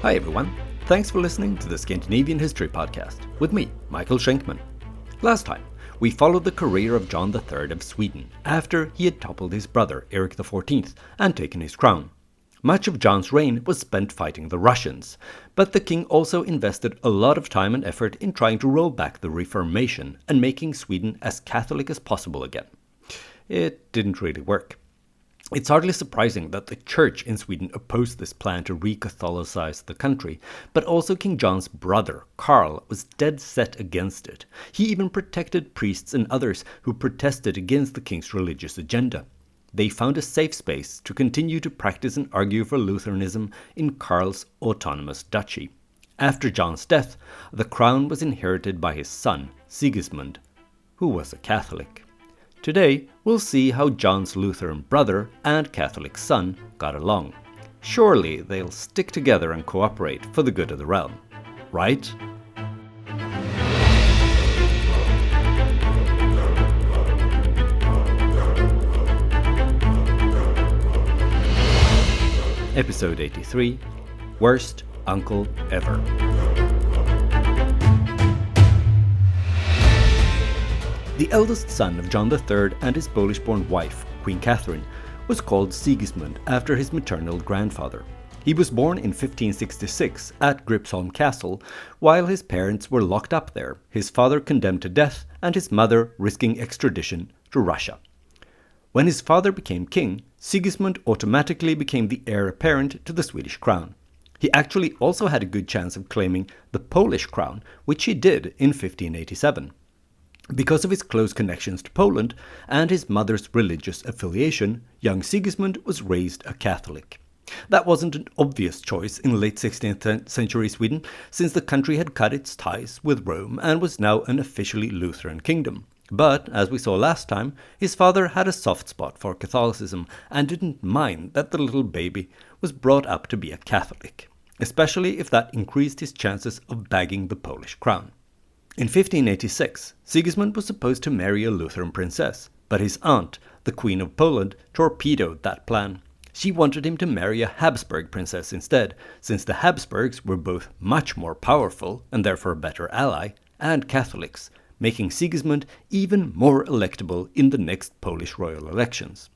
Hi everyone, thanks for listening to the Scandinavian History Podcast with me, Michael Schenkman. Last time, we followed the career of John III of Sweden after he had toppled his brother Eric XIV and taken his crown. Much of John's reign was spent fighting the Russians, but the king also invested a lot of time and effort in trying to roll back the Reformation and making Sweden as Catholic as possible again. It didn't really work. It's hardly surprising that the church in Sweden opposed this plan to re-Catholicize the country, but also King John's brother, Karl, was dead set against it. He even protected priests and others who protested against the king's religious agenda. They found a safe space to continue to practice and argue for Lutheranism in Karl's autonomous duchy. After John's death, the crown was inherited by his son, Sigismund, who was a Catholic. Today, we'll see how John's Lutheran brother and Catholic son got along. Surely they'll stick together and cooperate for the good of the realm, right? Episode 83, Worst Uncle Ever. The eldest son of John III and his Polish-born wife, Queen Catherine, was called Sigismund after his maternal grandfather. He was born in 1566 at Gripsholm Castle, while his parents were locked up there, his father condemned to death and his mother risking extradition to Russia. When his father became king, Sigismund automatically became the heir apparent to the Swedish crown. He actually also had a good chance of claiming the Polish crown, which he did in 1587. Because of his close connections to Poland and his mother's religious affiliation, young Sigismund was raised a Catholic. That wasn't an obvious choice in late 16th century Sweden, since the country had cut its ties with Rome and was now an officially Lutheran kingdom. But, as we saw last time, his father had a soft spot for Catholicism and didn't mind that the little baby was brought up to be a Catholic, especially if that increased his chances of bagging the Polish crown. In 1586, Sigismund was supposed to marry a Lutheran princess, but his aunt, the Queen of Poland, torpedoed that plan. She wanted him to marry a Habsburg princess instead, since the Habsburgs were both much more powerful, and therefore a better ally, and Catholics, making Sigismund even more electable in the next Polish royal elections.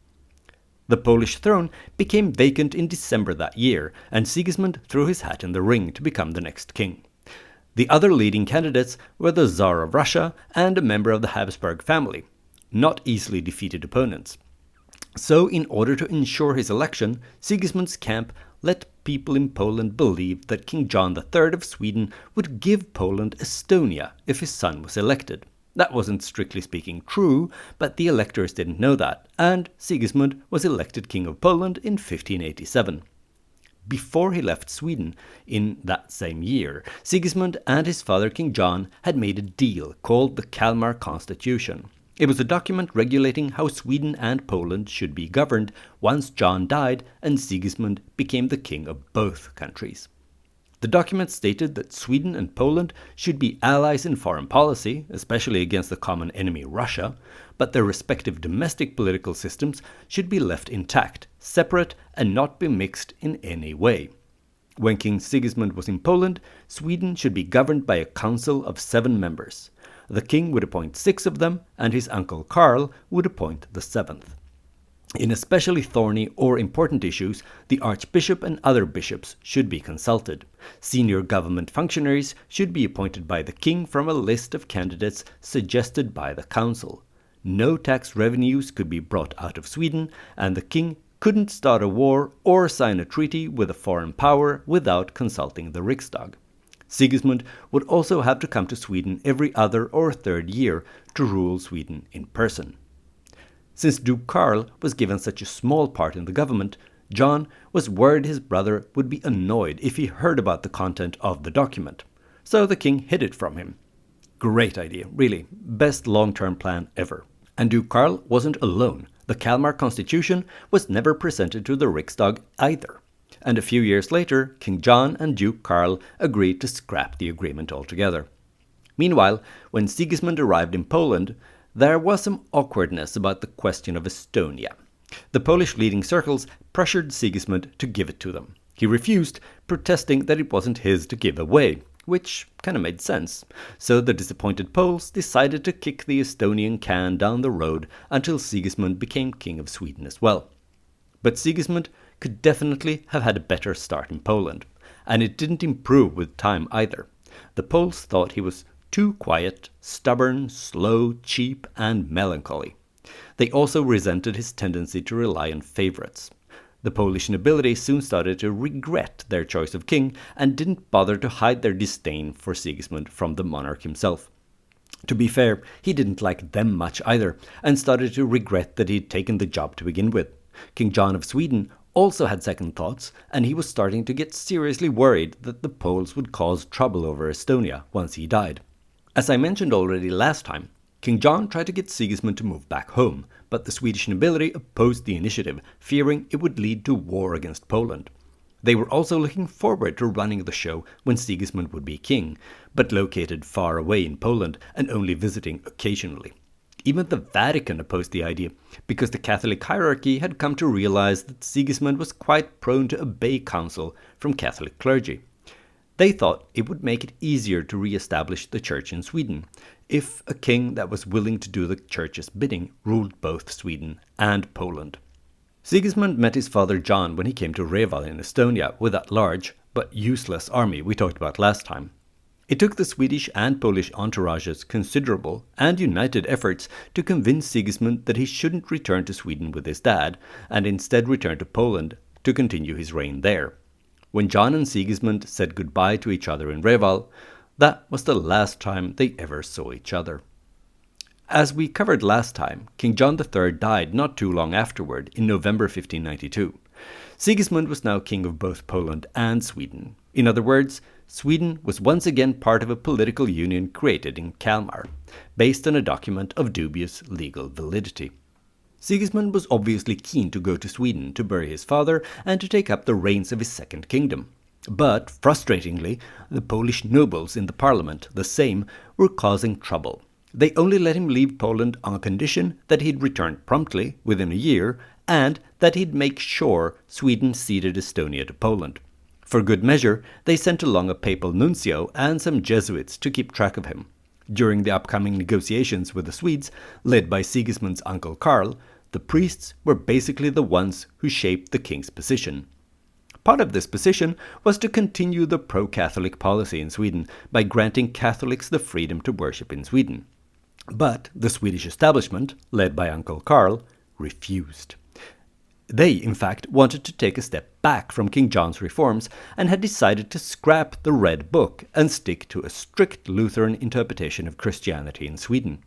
The Polish throne became vacant in December that year, and Sigismund threw his hat in the ring to become the next king. The other leading candidates were the Tsar of Russia and a member of the Habsburg family, not easily defeated opponents. So, in order to ensure his election, Sigismund's camp let people in Poland believe that King John III of Sweden would give Poland Estonia if his son was elected. That wasn't strictly speaking true, but the electors didn't know that, and Sigismund was elected King of Poland in 1587. Before he left Sweden in that same year, Sigismund and his father King John had made a deal called the Kalmar Constitution. It was a document regulating how Sweden and Poland should be governed once John died and Sigismund became the king of both countries. The document stated that Sweden and Poland should be allies in foreign policy, especially against the common enemy Russia, but their respective domestic political systems should be left intact, separate, and not be mixed in any way. When King Sigismund was in Poland, Sweden should be governed by a council of 7 members. The king would appoint 6 of them, and his uncle Karl would appoint the 7th. In especially thorny or important issues, the archbishop and other bishops should be consulted. Senior government functionaries should be appointed by the king from a list of candidates suggested by the council. No tax revenues could be brought out of Sweden, and the king couldn't start a war or sign a treaty with a foreign power without consulting the Riksdag. Sigismund would also have to come to Sweden every other or third year to rule Sweden in person. Since Duke Karl was given such a small part in the government, John was worried his brother would be annoyed if he heard about the content of the document. So the king hid it from him. Great idea, really. Best long-term plan ever. And Duke Karl wasn't alone. The Kalmar Constitution was never presented to the Riksdag either. And a few years later, King John and Duke Karl agreed to scrap the agreement altogether. Meanwhile, when Sigismund arrived in Poland, there was some awkwardness about the question of Estonia. The Polish leading circles pressured Sigismund to give it to them. He refused, protesting that it wasn't his to give away, which kind of made sense. So the disappointed Poles decided to kick the Estonian can down the road until Sigismund became king of Sweden as well. But Sigismund could definitely have had a better start in Poland, and it didn't improve with time either. The Poles thought he was too quiet, stubborn, slow, cheap, and melancholy. They also resented his tendency to rely on favorites. The Polish nobility soon started to regret their choice of king and didn't bother to hide their disdain for Sigismund from the monarch himself. To be fair, he didn't like them much either, and started to regret that he'd taken the job to begin with. King John of Sweden also had second thoughts, and he was starting to get seriously worried that the Poles would cause trouble over Estonia once he died. As I mentioned already last time, King John tried to get Sigismund to move back home, but the Swedish nobility opposed the initiative, fearing it would lead to war against Poland. They were also looking forward to running the show when Sigismund would be king, but located far away in Poland and only visiting occasionally. Even the Vatican opposed the idea, because the Catholic hierarchy had come to realize that Sigismund was quite prone to obey counsel from Catholic clergy. They thought it would make it easier to re-establish the church in Sweden if a king that was willing to do the church's bidding ruled both Sweden and Poland. Sigismund met his father John when he came to Reval in Estonia with that large but useless army we talked about last time. It took the Swedish and Polish entourages considerable and united efforts to convince Sigismund that he shouldn't return to Sweden with his dad and instead return to Poland to continue his reign there. When John and Sigismund said goodbye to each other in Reval, that was the last time they ever saw each other. As we covered last time, King John III died not too long afterward, in November 1592. Sigismund was now king of both Poland and Sweden. In other words, Sweden was once again part of a political union created in Kalmar, based on a document of dubious legal validity. Sigismund was obviously keen to go to Sweden to bury his father and to take up the reins of his second kingdom. But, frustratingly, the Polish nobles in the parliament, the Sejm, were causing trouble. They only let him leave Poland on condition that he'd return promptly, within a year, and that he'd make sure Sweden ceded Estonia to Poland. For good measure, they sent along a papal nuncio and some Jesuits to keep track of him. During the upcoming negotiations with the Swedes, led by Sigismund's uncle Karl, the priests were basically the ones who shaped the king's position. Part of this position was to continue the pro-Catholic policy in Sweden by granting Catholics the freedom to worship in Sweden. But the Swedish establishment, led by Uncle Karl, refused. They, in fact, wanted to take a step back from King John's reforms and had decided to scrap the Red Book and stick to a strict Lutheran interpretation of Christianity in Sweden.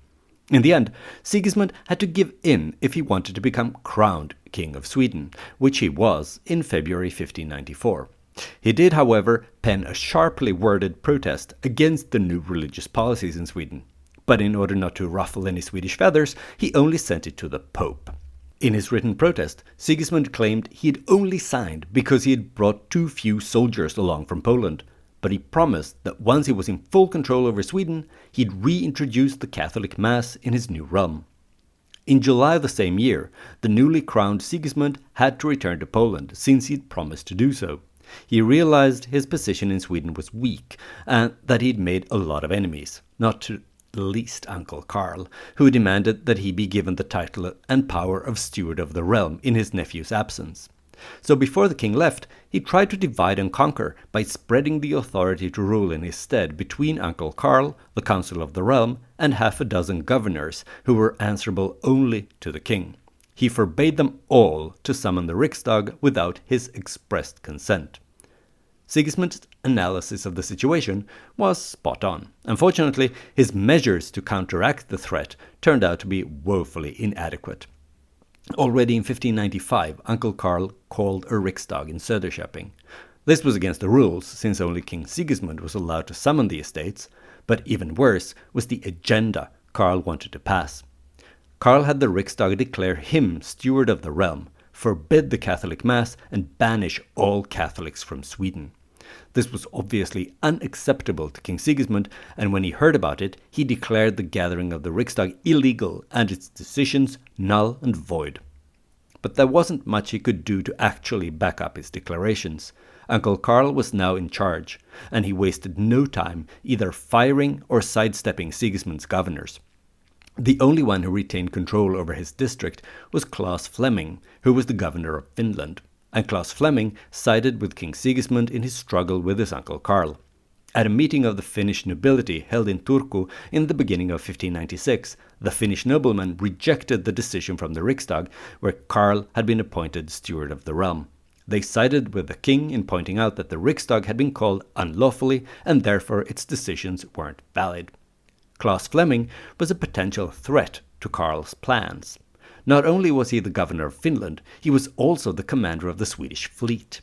In the end, Sigismund had to give in if he wanted to become crowned King of Sweden, which he was in February 1594. He did, however, pen a sharply worded protest against the new religious policies in Sweden. But in order not to ruffle any Swedish feathers, he only sent it to the Pope. In his written protest, Sigismund claimed he had only signed because he had brought too few soldiers along from Poland, but he promised that once he was in full control over Sweden, he'd reintroduce the Catholic Mass in his new realm. In July of the same year, the newly crowned Sigismund had to return to Poland since he'd promised to do so. He realized his position in Sweden was weak and that he'd made a lot of enemies, not to the least Uncle Karl, who demanded that he be given the title and power of steward of the realm in his nephew's absence. So before the king left, he tried to divide and conquer by spreading the authority to rule in his stead between Uncle Karl, the council of the realm, and half a dozen governors who were answerable only to the king. He forbade them all to summon the Riksdag without his expressed consent. Sigismund's analysis of the situation was spot on. Unfortunately, his measures to counteract the threat turned out to be woefully inadequate. Already in 1595, Uncle Karl called a Riksdag in Söderköping. This was against the rules, since only King Sigismund was allowed to summon the estates, but even worse was the agenda Karl wanted to pass. Karl had the Riksdag declare him steward of the realm, forbid the Catholic Mass, and banish all Catholics from Sweden. This was obviously unacceptable to King Sigismund, and when he heard about it, he declared the gathering of the Riksdag illegal and its decisions null and void. But there wasn't much he could do to actually back up his declarations. Uncle Karl was now in charge, and he wasted no time either firing or sidestepping Sigismund's governors. The only one who retained control over his district was Claes Fleming, who was the governor of Finland, and Claes Fleming sided with King Sigismund in his struggle with his uncle Karl. At a meeting of the Finnish nobility held in Turku in the beginning of 1596, the Finnish noblemen rejected the decision from the Riksdag, where Karl had been appointed steward of the realm. They sided with the king in pointing out that the Riksdag had been called unlawfully and therefore its decisions weren't valid. Claes Fleming was a potential threat to Karl's plans. Not only was he the governor of Finland, he was also the commander of the Swedish fleet.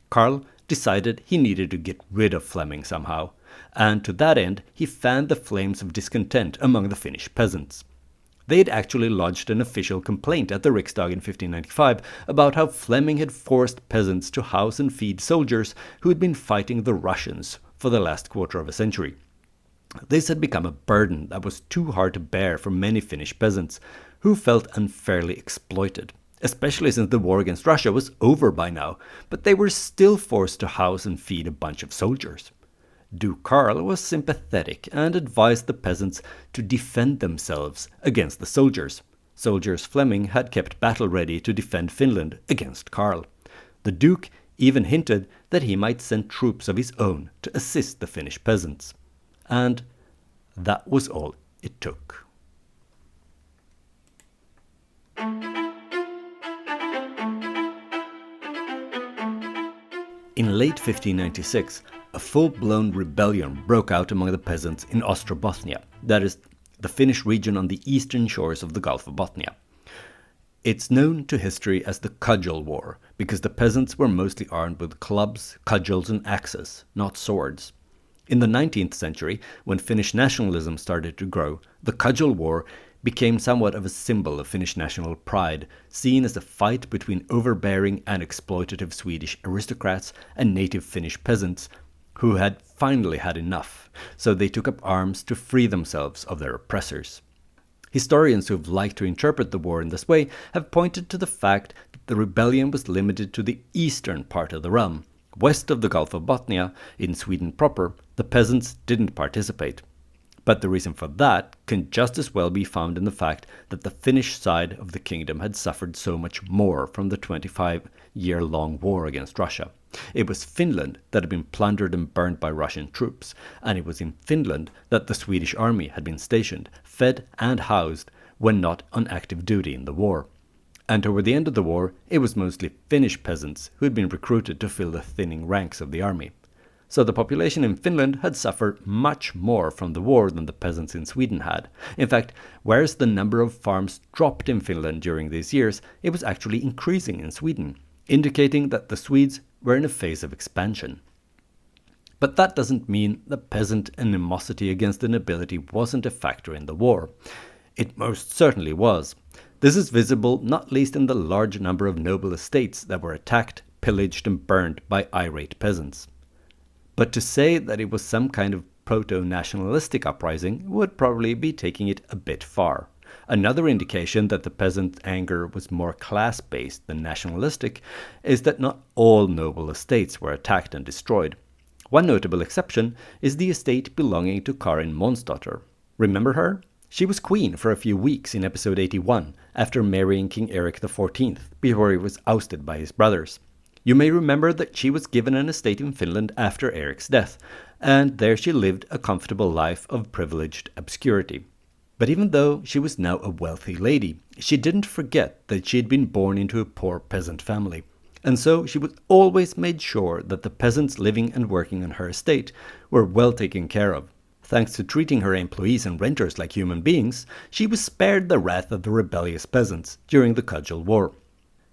Karl decided he needed to get rid of Fleming somehow, and to that end he fanned the flames of discontent among the Finnish peasants. They had actually lodged an official complaint at the Riksdag in 1595 about how Fleming had forced peasants to house and feed soldiers who had been fighting the Russians for the last quarter of a century. This had become a burden that was too hard to bear for many Finnish peasants, who felt unfairly exploited, especially since the war against Russia was over by now, but they were still forced to house and feed a bunch of soldiers. Duke Karl was sympathetic and advised the peasants to defend themselves against the soldiers. Soldiers Fleming had kept battle ready to defend Finland against Karl. The Duke even hinted that he might send troops of his own to assist the Finnish peasants. And that was all it took. In late 1596, a full-blown rebellion broke out among the peasants in Ostrobothnia, that is, the Finnish region on the eastern shores of the Gulf of Bothnia. It's known to history as the Cudgel War, because the peasants were mostly armed with clubs, cudgels and axes, not swords. In the 19th century, when Finnish nationalism started to grow, the Cudgel War became somewhat of a symbol of Finnish national pride, seen as a fight between overbearing and exploitative Swedish aristocrats and native Finnish peasants who had finally had enough, so they took up arms to free themselves of their oppressors. Historians who have liked to interpret the war in this way have pointed to the fact that the rebellion was limited to the eastern part of the realm. West of the Gulf of Bothnia, in Sweden proper, the peasants didn't participate. But the reason for that can just as well be found in the fact that the Finnish side of the kingdom had suffered so much more from the 25-year-long war against Russia. It was Finland that had been plundered and burned by Russian troops, and it was in Finland that the Swedish army had been stationed, fed and housed when not on active duty in the war. And toward the end of the war, it was mostly Finnish peasants who had been recruited to fill the thinning ranks of the army. So the population in Finland had suffered much more from the war than the peasants in Sweden had. In fact, whereas the number of farms dropped in Finland during these years, it was actually increasing in Sweden, indicating that the Swedes were in a phase of expansion. But that doesn't mean that peasant animosity against the nobility wasn't a factor in the war. It most certainly was. This is visible not least in the large number of noble estates that were attacked, pillaged and burned by irate peasants. But to say that it was some kind of proto-nationalistic uprising would probably be taking it a bit far. Another indication that the peasant anger was more class-based than nationalistic is that not all noble estates were attacked and destroyed. One notable exception is the estate belonging to Karin Månsdotter. Remember her? She was queen for a few weeks in episode 81, after marrying King Erik XIV, before he was ousted by his brothers. You may remember that she was given an estate in Finland after Erik's death, and there she lived a comfortable life of privileged obscurity. But even though she was now a wealthy lady, she didn't forget that she had been born into a poor peasant family, and so she was always made sure that the peasants living and working on her estate were well taken care of. Thanks to treating her employees and renters like human beings, she was spared the wrath of the rebellious peasants during the Cudgel War.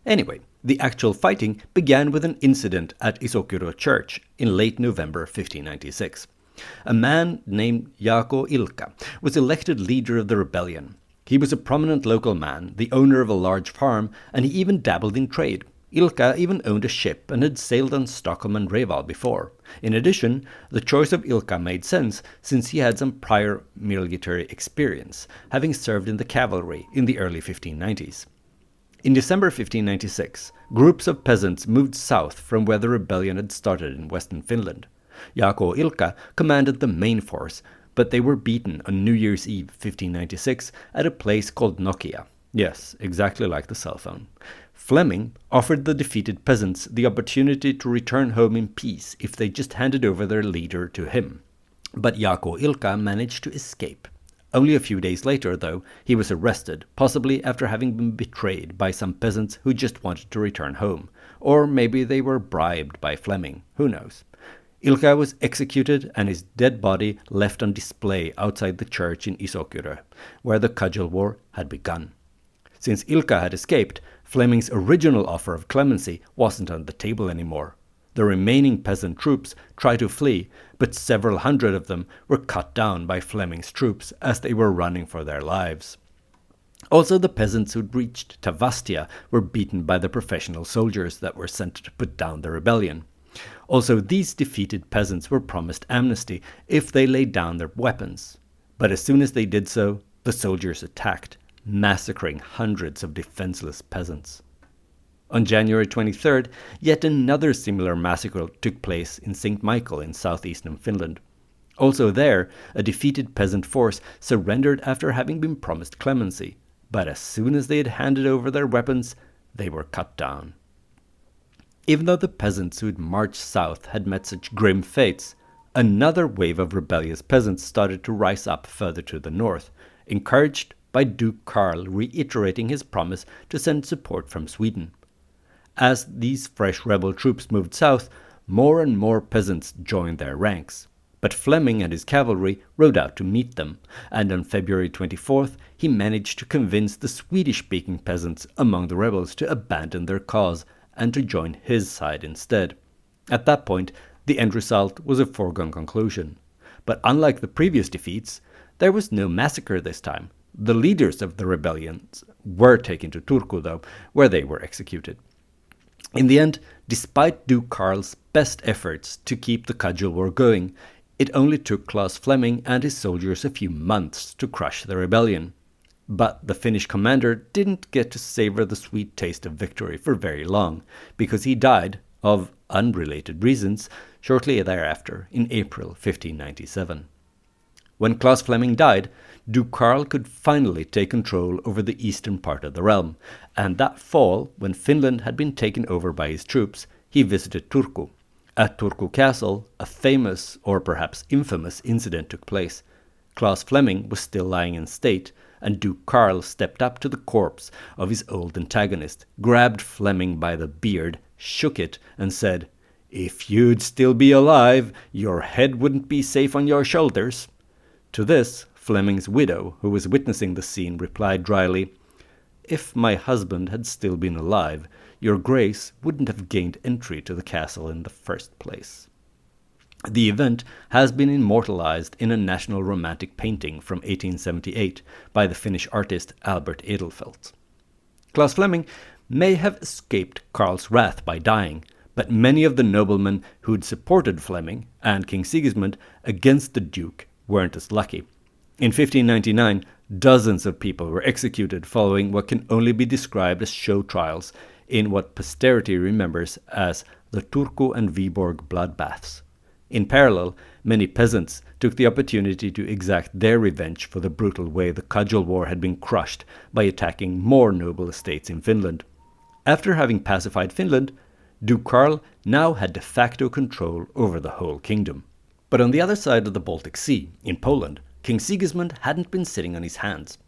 Anyway, the actual fighting began with an incident at Isokyrö Church in late November 1596. A man named Jaakko Ilkka was elected leader of the rebellion. He was a prominent local man, the owner of a large farm, and he even dabbled in trade. Ilkka even owned a ship and had sailed on Stockholm and Reval before. In addition, the choice of Ilkka made sense since he had some prior military experience, having served in the cavalry in the early 1590s. In December 1596, groups of peasants moved south from where the rebellion had started in western Finland. Jaakko Ilkka commanded the main force, but they were beaten on New Year's Eve 1596 at a place called Nokia. Yes, exactly like the cell phone. Fleming offered the defeated peasants the opportunity to return home in peace if they just handed over their leader to him. But Jaakko Ilkka managed to escape. Only a few days later, though, he was arrested, possibly after having been betrayed by some peasants who just wanted to return home. Or maybe they were bribed by Fleming, who knows. Ilkka was executed and his dead body left on display outside the church in Isokyrö, where the cudgel war had begun. Since Ilkka had escaped, Fleming's original offer of clemency wasn't on the table anymore. The remaining peasant troops tried to flee, but several hundred of them were cut down by Fleming's troops as they were running for their lives. Also, the peasants who'd reached Tavastia were beaten by the professional soldiers that were sent to put down the rebellion. Also, these defeated peasants were promised amnesty if they laid down their weapons. But as soon as they did so, the soldiers attacked, massacring hundreds of defenseless peasants. On January 23rd, yet another similar massacre took place in St. Michael in southeastern Finland. Also there, a defeated peasant force surrendered after having been promised clemency, but as soon as they had handed over their weapons, they were cut down. Even though the peasants who had marched south had met such grim fates, another wave of rebellious peasants started to rise up further to the north, encouraged by Duke Karl reiterating his promise to send support from Sweden. As these fresh rebel troops moved south, more and more peasants joined their ranks. But Fleming and his cavalry rode out to meet them, and on February 24th he managed to convince the Swedish-speaking peasants among the rebels to abandon their cause and to join his side instead. At that point, the end result was a foregone conclusion. But unlike the previous defeats, there was no massacre this time. The leaders of the rebellions were taken to Turku, though, where they were executed. In the end, despite Duke Karl's best efforts to keep the cudgel war going, it only took Claes Fleming and his soldiers a few months to crush the rebellion. But the Finnish commander didn't get to savor the sweet taste of victory for very long, because he died, of unrelated reasons, shortly thereafter in April 1597. When Claes Fleming died, Duke Karl could finally take control over the eastern part of the realm, and that fall, when Finland had been taken over by his troops, he visited Turku. At Turku Castle, a famous, or perhaps infamous, incident took place. Claes Fleming was still lying in state, and Duke Karl stepped up to the corpse of his old antagonist, grabbed Fleming by the beard, shook it, and said, "If you'd still be alive, your head wouldn't be safe on your shoulders." To this, Fleming's widow, who was witnessing the scene, replied dryly, "If my husband had still been alive, your grace wouldn't have gained entry to the castle in the first place." The event has been immortalized in a national romantic painting from 1878 by the Finnish artist Albert Edelfelt. Claes Fleming may have escaped Karl's wrath by dying, but many of the noblemen who'd supported Fleming and King Sigismund against the Duke weren't as lucky. In 1599, dozens of people were executed following what can only be described as show trials in what posterity remembers as the Turku and Viborg bloodbaths. In parallel, many peasants took the opportunity to exact their revenge for the brutal way the cudgel war had been crushed by attacking more noble estates in Finland. After having pacified Finland, Duke Karl now had de facto control over the whole kingdom. But on the other side of the Baltic Sea, in Poland, King Sigismund hadn't been sitting on his hands.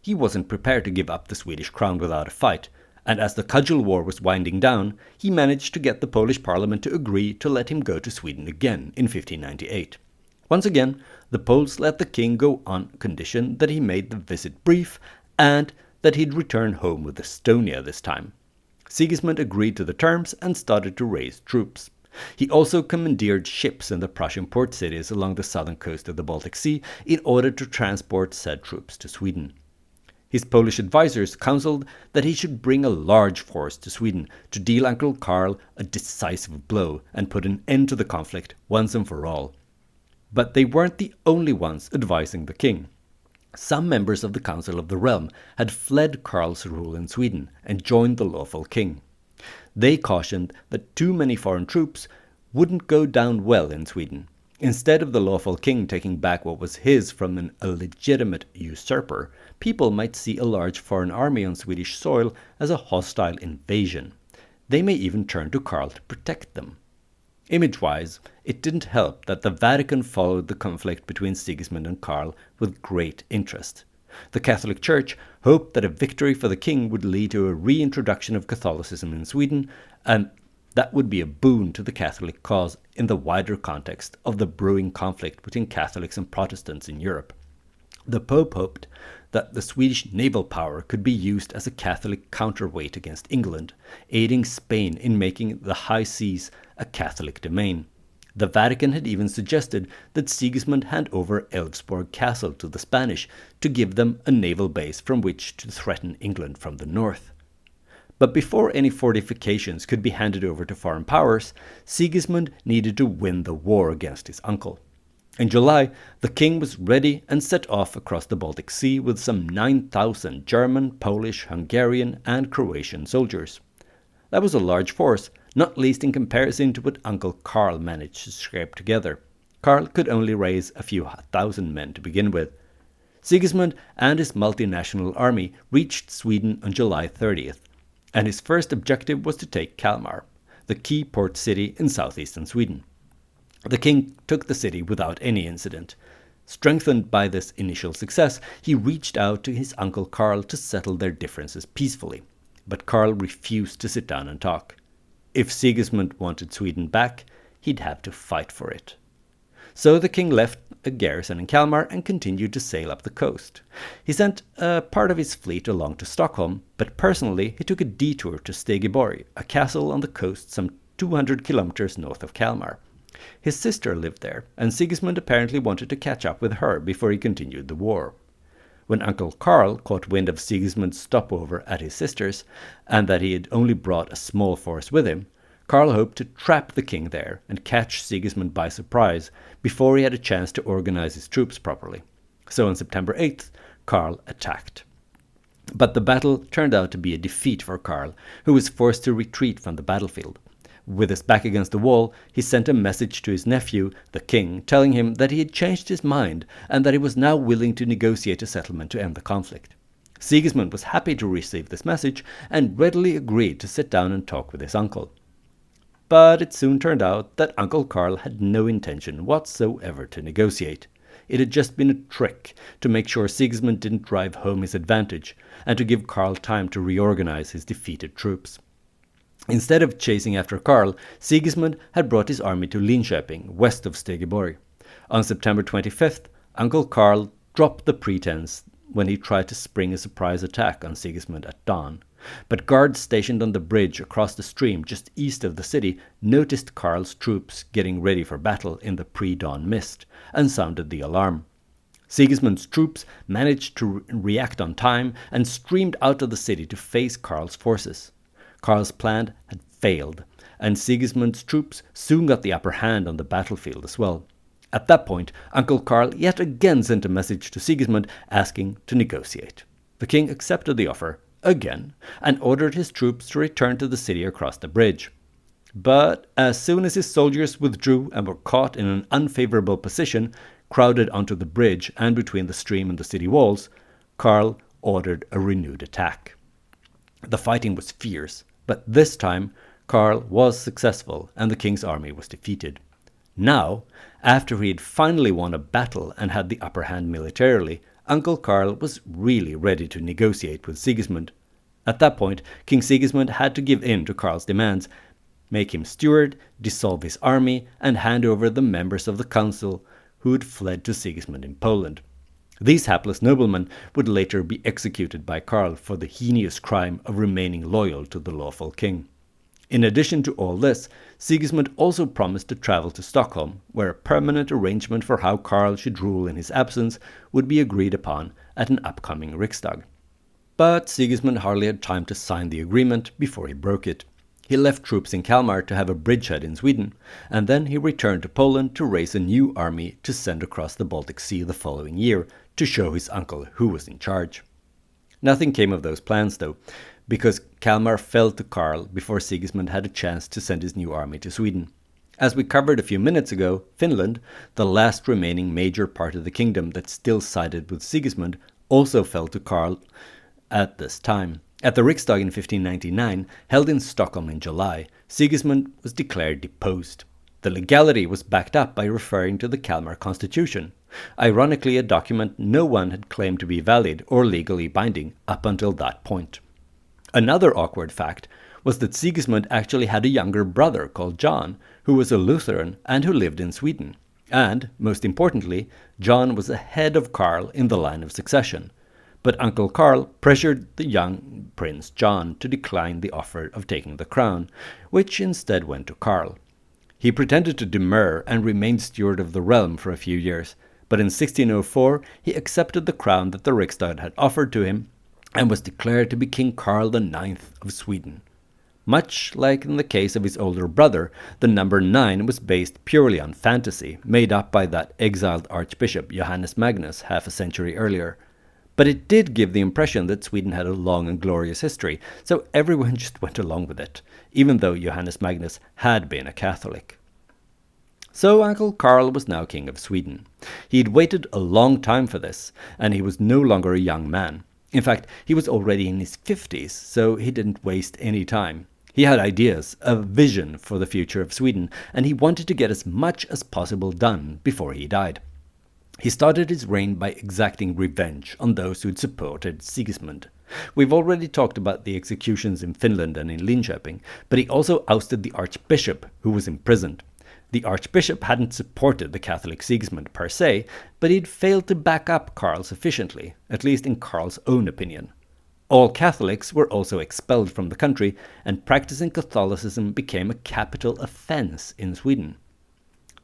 He wasn't prepared to give up the Swedish crown without a fight, and as the cudgel war was winding down, he managed to get the Polish parliament to agree to let him go to Sweden again in 1598. Once again, the Poles let the king go on condition that he made the visit brief and that he'd return home with Estonia this time. Sigismund agreed to the terms and started to raise troops. He also commandeered ships in the Prussian port cities along the southern coast of the Baltic Sea in order to transport said troops to Sweden. His Polish advisors counseled that he should bring a large force to Sweden to deal Uncle Karl a decisive blow and put an end to the conflict once and for all. But they weren't the only ones advising the king. Some members of the Council of the Realm had fled Karl's rule in Sweden and joined the lawful king. They cautioned that too many foreign troops wouldn't go down well in Sweden. Instead of the lawful king taking back what was his from an illegitimate usurper, people might see a large foreign army on Swedish soil as a hostile invasion. They may even turn to Karl to protect them. Image-wise, it didn't help that the Vatican followed the conflict between Sigismund and Karl with great interest. The Catholic Church hoped that a victory for the king would lead to a reintroduction of Catholicism in Sweden, and that would be a boon to the Catholic cause in the wider context of the brewing conflict between Catholics and Protestants in Europe. The Pope hoped that the Swedish naval power could be used as a Catholic counterweight against England, aiding Spain in making the high seas a Catholic domain. The Vatican had even suggested that Sigismund hand over Elfsborg Castle to the Spanish to give them a naval base from which to threaten England from the north. But before any fortifications could be handed over to foreign powers, Sigismund needed to win the war against his uncle. In July, the king was ready and set off across the Baltic Sea with some 9,000 German, Polish, Hungarian and Croatian soldiers. That was a large force, not least in comparison to what Uncle Karl managed to scrape together. Karl could only raise a few thousand men to begin with. Sigismund and his multinational army reached Sweden on July 30th, and his first objective was to take Kalmar, the key port city in southeastern Sweden. The king took the city without any incident. Strengthened by this initial success, he reached out to his uncle Karl to settle their differences peacefully. But Karl refused to sit down and talk. If Sigismund wanted Sweden back, he'd have to fight for it. So the king left a garrison in Kalmar and continued to sail up the coast. He sent a part of his fleet along to Stockholm, but personally he took a detour to Stegeborg, a castle on the coast some 200 kilometers north of Kalmar. His sister lived there, and Sigismund apparently wanted to catch up with her before he continued the war. When Uncle Karl caught wind of Sigismund's stopover at his sister's, and that he had only brought a small force with him, Karl hoped to trap the king there and catch Sigismund by surprise before he had a chance to organize his troops properly. So on September 8th, Karl attacked. But the battle turned out to be a defeat for Karl, who was forced to retreat from the battlefield. With his back against the wall, he sent a message to his nephew, the king, telling him that he had changed his mind and that he was now willing to negotiate a settlement to end the conflict. Sigismund was happy to receive this message and readily agreed to sit down and talk with his uncle. But it soon turned out that Uncle Karl had no intention whatsoever to negotiate. It had just been a trick to make sure Sigismund didn't drive home his advantage and to give Karl time to reorganize his defeated troops. Instead of chasing after Karl, Sigismund had brought his army to Linköping, west of Stegeborg. On September 25th, Uncle Karl dropped the pretense when he tried to spring a surprise attack on Sigismund at dawn. But guards stationed on the bridge across the stream just east of the city noticed Karl's troops getting ready for battle in the pre-dawn mist and sounded the alarm. Sigismund's troops managed to react on time and streamed out of the city to face Karl's forces. Karl's plan had failed, and Sigismund's troops soon got the upper hand on the battlefield as well. At that point, Uncle Karl yet again sent a message to Sigismund asking to negotiate. The king accepted the offer again and ordered his troops to return to the city across the bridge. But as soon as his soldiers withdrew and were caught in an unfavorable position, crowded onto the bridge and between the stream and the city walls, Karl ordered a renewed attack. The fighting was fierce, but this time Karl was successful and the king's army was defeated. Now, after he had finally won a battle and had the upper hand militarily, Uncle Karl was really ready to negotiate with Sigismund. At that point, King Sigismund had to give in to Karl's demands, make him steward, dissolve his army, and hand over the members of the council who had fled to Sigismund in Poland. These hapless noblemen would later be executed by Karl for the heinous crime of remaining loyal to the lawful king. In addition to all this, Sigismund also promised to travel to Stockholm, where a permanent arrangement for how Karl should rule in his absence would be agreed upon at an upcoming Riksdag. But Sigismund hardly had time to sign the agreement before he broke it. He left troops in Kalmar to have a bridgehead in Sweden, and then he returned to Poland to raise a new army to send across the Baltic Sea the following year to show his uncle who was in charge. Nothing came of those plans though, because Kalmar fell to Karl before Sigismund had a chance to send his new army to Sweden. As we covered a few minutes ago, Finland, the last remaining major part of the kingdom that still sided with Sigismund, also fell to Karl at this time. At the Riksdag in 1599, held in Stockholm in July, Sigismund was declared deposed. The legality was backed up by referring to the Kalmar Constitution, ironically a document no one had claimed to be valid or legally binding up until that point. Another awkward fact was that Sigismund actually had a younger brother called John, who was a Lutheran and who lived in Sweden. And, most importantly, John was ahead of Karl in the line of succession. But Uncle Karl pressured the young Prince John to decline the offer of taking the crown, which instead went to Karl. He pretended to demur and remained steward of the realm for a few years, but in 1604 he accepted the crown that the Riksdag had offered to him and was declared to be King Karl IX of Sweden. Much like in the case of his older brother, the number 9 was based purely on fantasy, made up by that exiled Archbishop Johannes Magnus half a century earlier. But it did give the impression that Sweden had a long and glorious history, so everyone just went along with it, even though Johannes Magnus had been a Catholic. So Uncle Karl was now king of Sweden. He'd waited a long time for this, and he was no longer a young man. In fact, he was already in his 50s, so he didn't waste any time. He had ideas, a vision for the future of Sweden, and he wanted to get as much as possible done before he died. He started his reign by exacting revenge on those who had supported Sigismund. We've already talked about the executions in Finland and in Linköping, but he also ousted the archbishop, who was imprisoned. The archbishop hadn't supported the Catholic Sigismund per se, but he'd failed to back up Karl sufficiently, at least in Karl's own opinion. All Catholics were also expelled from the country, and practicing Catholicism became a capital offense in Sweden.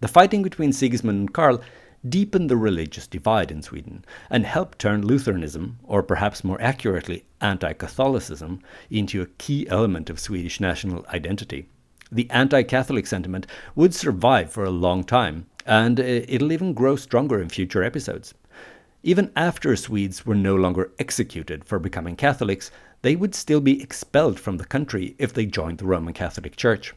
The fighting between Sigismund and Karl deepened the religious divide in Sweden and helped turn Lutheranism, or perhaps more accurately anti-Catholicism, into a key element of Swedish national identity. The anti-Catholic sentiment would survive for a long time, and it'll even grow stronger in future episodes. Even after Swedes were no longer executed for becoming Catholics, they would still be expelled from the country if they joined the Roman Catholic Church.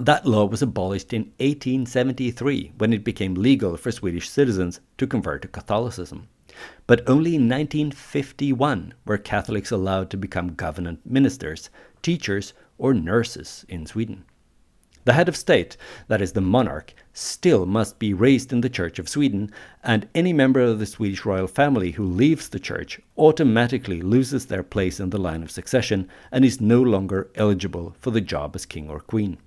That law was abolished in 1873 when it became legal for Swedish citizens to convert to Catholicism. But only in 1951 were Catholics allowed to become government ministers, teachers, or nurses in Sweden. The head of state, that is the monarch, still must be raised in the Church of Sweden, and any member of the Swedish royal family who leaves the church automatically loses their place in the line of succession and is no longer eligible for the job as king or queen.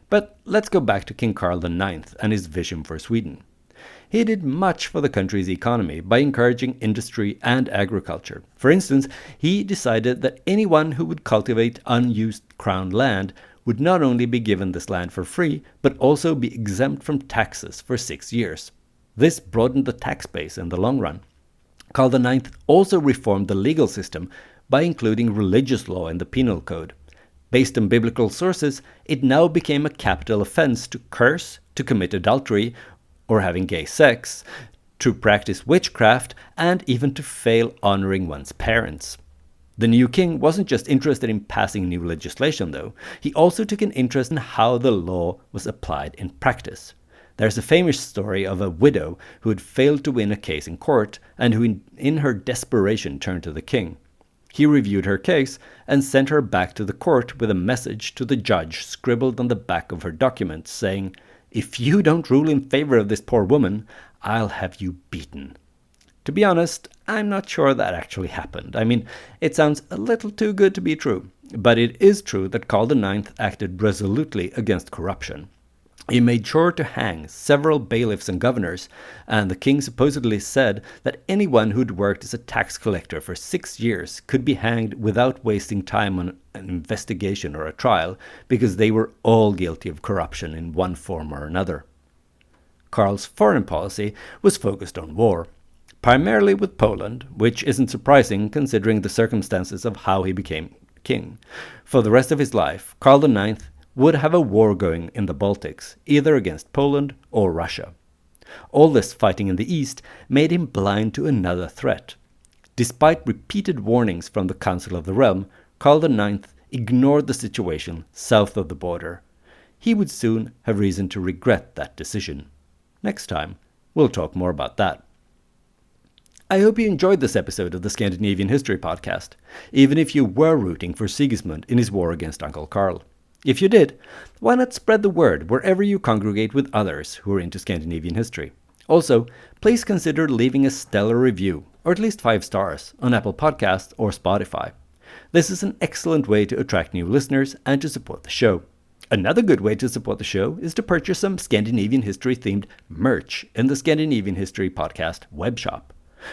But let's go back to King Karl IX and his vision for Sweden. He did much for the country's economy by encouraging industry and agriculture. For instance, he decided that anyone who would cultivate unused crown land would not only be given this land for free, but also be exempt from taxes for 6 years. This broadened the tax base in the long run. Karl IX also reformed the legal system by including religious law in the penal code. Based on biblical sources, it now became a capital offense to curse, to commit adultery, or having gay sex, to practice witchcraft, and even to fail honoring one's parents. The new king wasn't just interested in passing new legislation, though. He also took an interest in how the law was applied in practice. There's a famous story of a widow who had failed to win a case in court and who in her desperation turned to the king. He reviewed her case and sent her back to the court with a message to the judge scribbled on the back of her documents saying, "If you don't rule in favor of this poor woman, I'll have you beaten." To be honest, I'm not sure that actually happened. I mean, it sounds a little too good to be true, but it is true that Karl IX acted resolutely against corruption. He made sure to hang several bailiffs and governors, and the king supposedly said that anyone who'd worked as a tax collector for 6 years could be hanged without wasting time on an investigation or a trial, because they were all guilty of corruption in one form or another. Karl's foreign policy was focused on war, primarily with Poland, which isn't surprising considering the circumstances of how he became king. For the rest of his life, Karl IX would have a war going in the Baltics, either against Poland or Russia. All this fighting in the east made him blind to another threat. Despite repeated warnings from the Council of the Realm, Karl IX ignored the situation south of the border. He would soon have reason to regret that decision. Next time, we'll talk more about that. I hope you enjoyed this episode of the Scandinavian History Podcast, even if you were rooting for Sigismund in his war against Uncle Karl. If you did, why not spread the word wherever you congregate with others who are into Scandinavian history? Also, please consider leaving a stellar review, or at least 5 stars, on Apple Podcasts or Spotify. This is an excellent way to attract new listeners and to support the show. Another good way to support the show is to purchase some Scandinavian history-themed merch in the Scandinavian History Podcast webshop.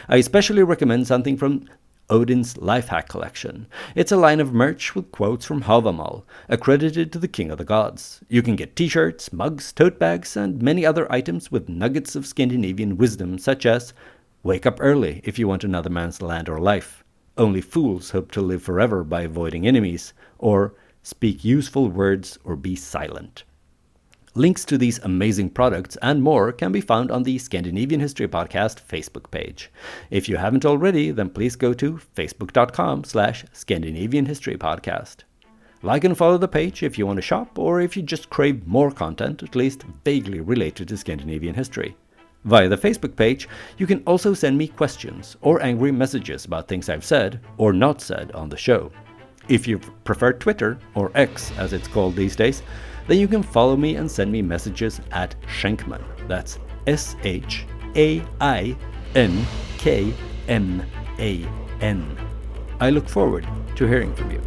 I especially recommend something from Odin's Lifehack collection. It's a line of merch with quotes from Havamal, accredited to the King of the Gods. You can get t-shirts, mugs, tote bags, and many other items with nuggets of Scandinavian wisdom, such as "Wake up early if you want another man's land or life," "Only fools hope to live forever by avoiding enemies," or "Speak useful words or be silent." Links to these amazing products and more can be found on the Scandinavian History Podcast Facebook page. If you haven't already, then please go to facebook.com/Scandinavian History Podcast. Like and follow the page if you want to shop or if you just crave more content, at least vaguely related to Scandinavian history. Via the Facebook page, you can also send me questions or angry messages about things I've said or not said on the show. If you prefer Twitter, or X as it's called these days, then you can follow me and send me messages at Schenkman. That's SHAINKMAN. I look forward to hearing from you.